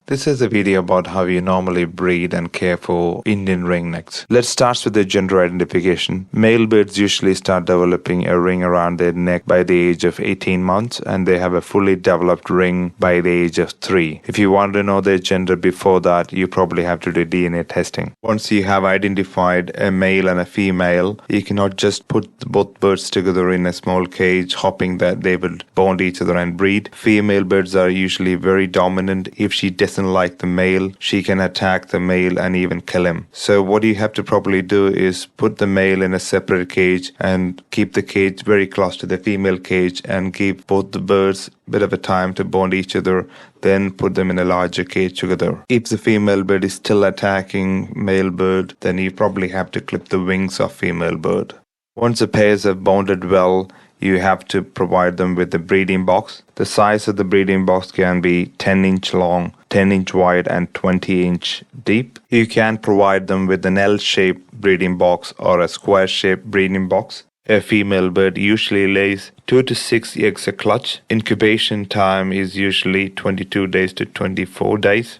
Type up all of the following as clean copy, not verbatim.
This is a video about how you normally breed and care for Indian ringnecks. Let's start with the gender identification. Male birds usually start developing a ring around their neck by the age of 18 months, and they have a fully developed ring by the age of 3. If you want to know their gender before that, you probably have to do DNA testing. Once you have identified a male and a female, you cannot just put both birds together in a small cage hoping that they will bond each other and breed. Female birds are usually very dominant. If she doesn't like the male, she can attack the male and even kill him. So what you have to probably do is put the male in a separate cage and keep the cage very close to the female cage and give both the birds a bit of a time to bond each other, then put them in a larger cage together. If the female bird is still attacking male bird, then you probably have to clip the wings of female bird. Once the pairs have bonded well, you have to provide them with a breeding box. The size of the breeding box can be 10-inch long, 10-inch wide, and 20-inch deep. You can provide them with an L-shaped breeding box or a square-shaped breeding box. A female bird usually lays 2 to 6 eggs a clutch. Incubation time is usually 22 days to 24 days.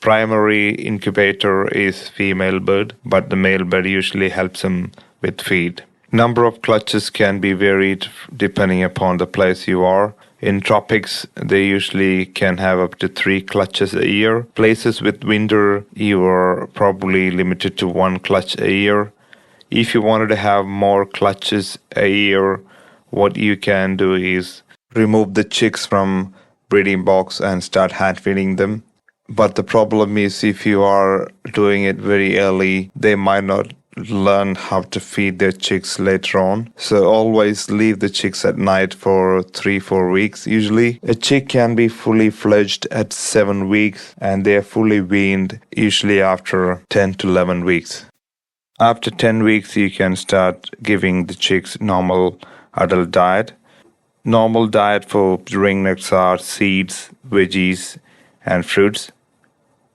Primary incubator is female bird, but the male bird usually helps them with feed. Number of clutches can be varied depending upon the place you are. In tropics, they usually can have up to 3 clutches a year. Places with winter, you are probably limited to 1 clutch a year. If you wanted to have more clutches a year, what you can do is remove the chicks from breeding box and start hand feeding them. But the problem is if you are doing it very early, they might not learn how to feed their chicks later on. So always leave the chicks at night for 3-4 weeks usually. A chick can be fully fledged at 7 weeks and they are fully weaned usually after 10 to 11 weeks. After 10 weeks you can start giving the chicks normal adult diet. Normal diet for ringnecks are seeds, veggies, and fruits.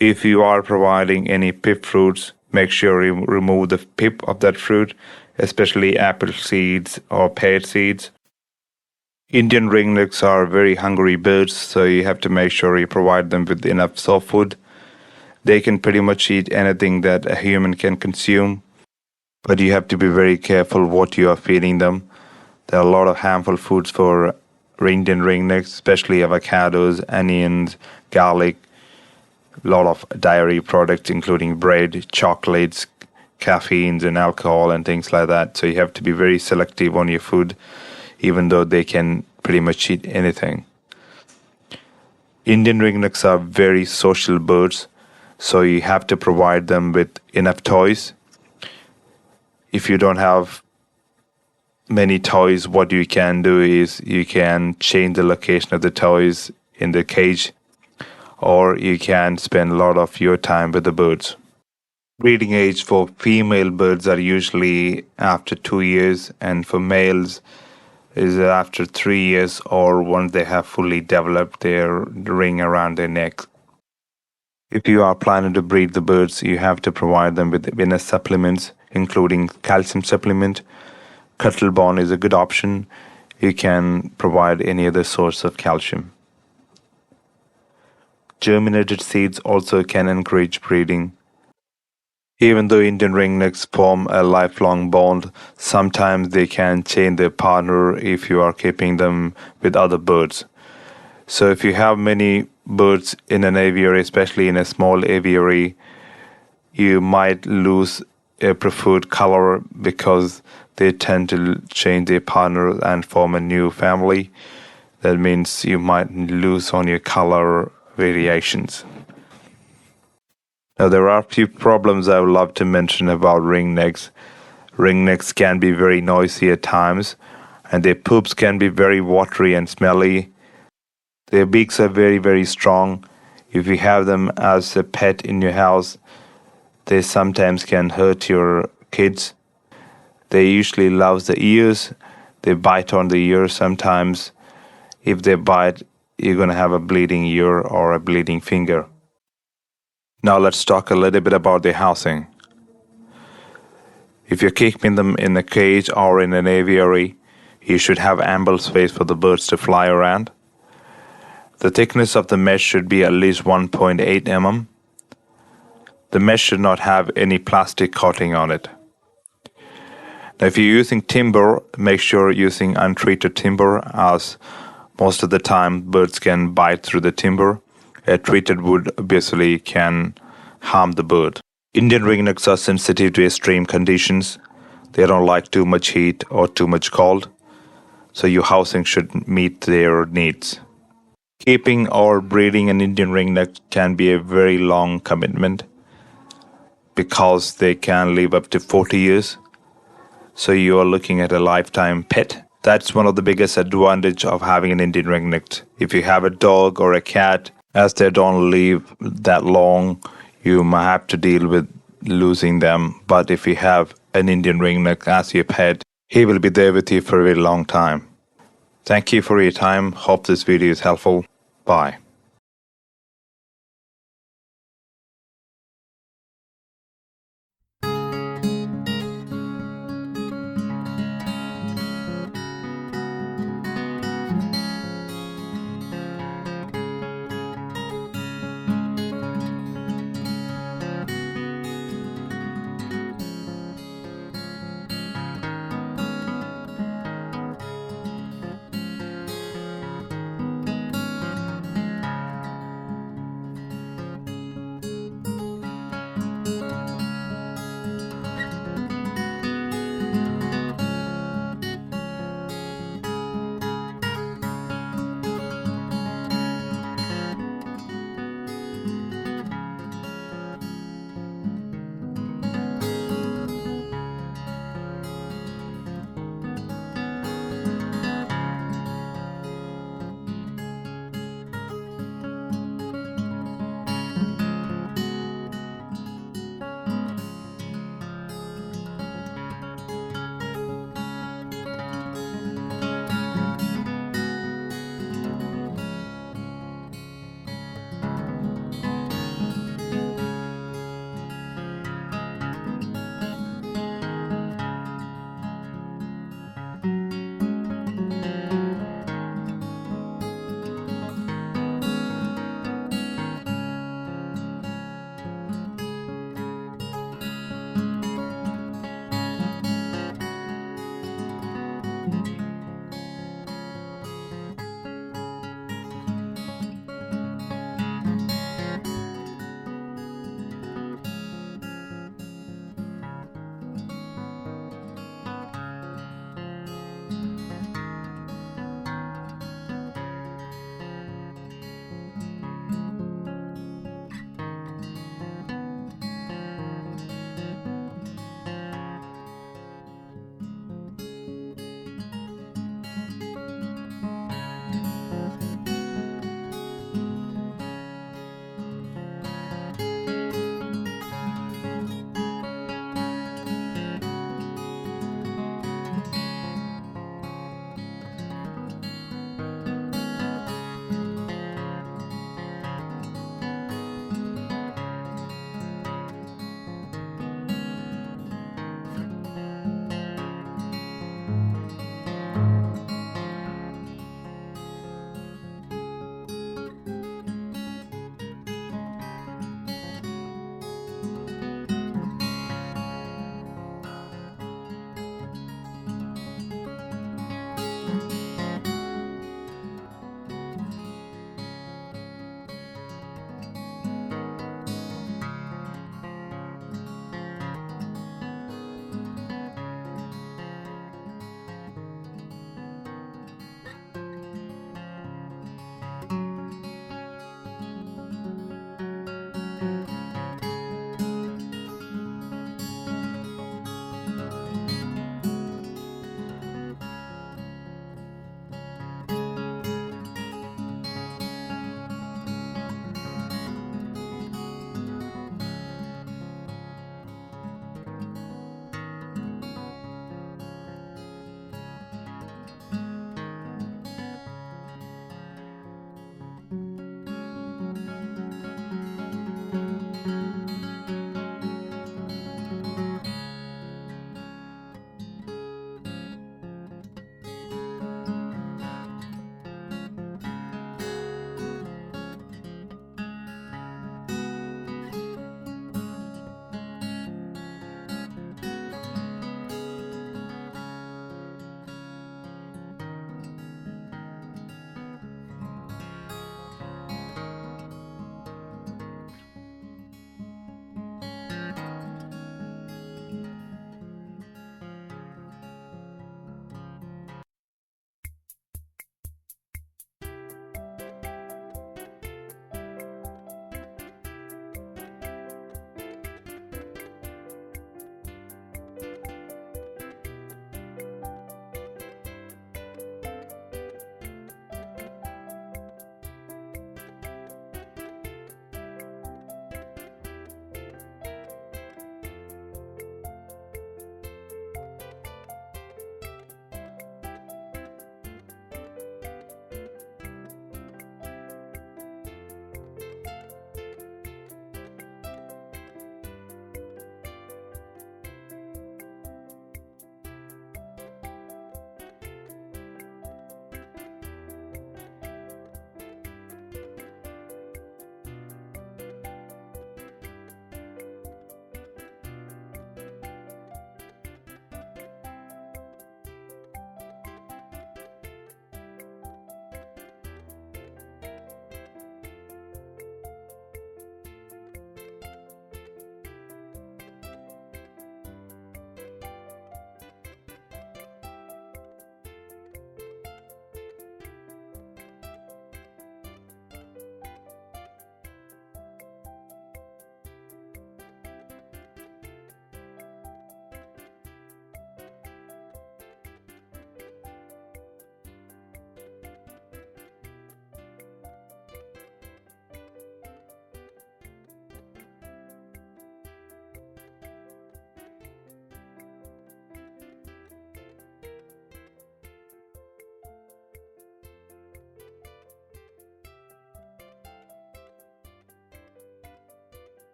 If you are providing any pip fruits, make sure you remove the pip of that fruit, especially apple seeds or pear seeds. Indian ringnecks are very hungry birds, so you have to make sure you provide them with enough soft food. They can pretty much eat anything that a human can consume, but you have to be very careful what you are feeding them. There are a lot of harmful foods for Indian ringnecks, especially avocados, onions, garlic, a lot of dairy products including bread, chocolates, caffeines and alcohol and things like that. So you have to be very selective on your food, even though they can pretty much eat anything. Indian ringnecks are very social birds, so you have to provide them with enough toys. If you don't have many toys, what you can do is you can change the location of the toys in the cage, or you can spend a lot of your time with the birds. Breeding age for female birds are usually after 2 years, and for males is after 3 years or once they have fully developed their ring around their neck. If you are planning to breed the birds, you have to provide them with venous supplements, including calcium supplement. Cuttlebone is a good option. You can provide any other source of calcium. Germinated seeds also can encourage breeding. Even though Indian ringnecks form a lifelong bond, sometimes they can change their partner if you are keeping them with other birds. So if you have many birds in an aviary, especially in a small aviary, you might lose a preferred color because they tend to change their partner and form a new family. That means you might lose on your color variations. Now there are a few problems I would love to mention about ringnecks. Ringnecks can be very noisy at times, and their poops can be very watery and smelly. Their beaks are very, very strong. If you have them as a pet in your house, they sometimes can hurt your kids. They usually love the ears. They bite on the ears sometimes. If they bite, you're going to have a bleeding ear or a bleeding finger. Now let's talk a little bit about their housing. If you're keeping them in a cage or in an aviary, you should have ample space for the birds to fly around. The thickness of the mesh should be at least 1.8 mm. The mesh should not have any plastic coating on it. Now, if you're using timber, make sure you're using untreated timber, as most of the time birds can bite through the timber. A treated wood obviously can harm the bird. Indian ringnecks are sensitive to extreme conditions. They don't like too much heat or too much cold, so your housing should meet their needs. Keeping or breeding an Indian ringneck can be a very long commitment because they can live up to 40 years. So you are looking at a lifetime pet. That's one of the biggest advantages of having an Indian ringneck. If you have a dog or a cat, as they don't live that long, you might have to deal with losing them. But if you have an Indian ringneck as your pet, he will be there with you for a very long time. Thank you for your time. Hope this video is helpful. Bye.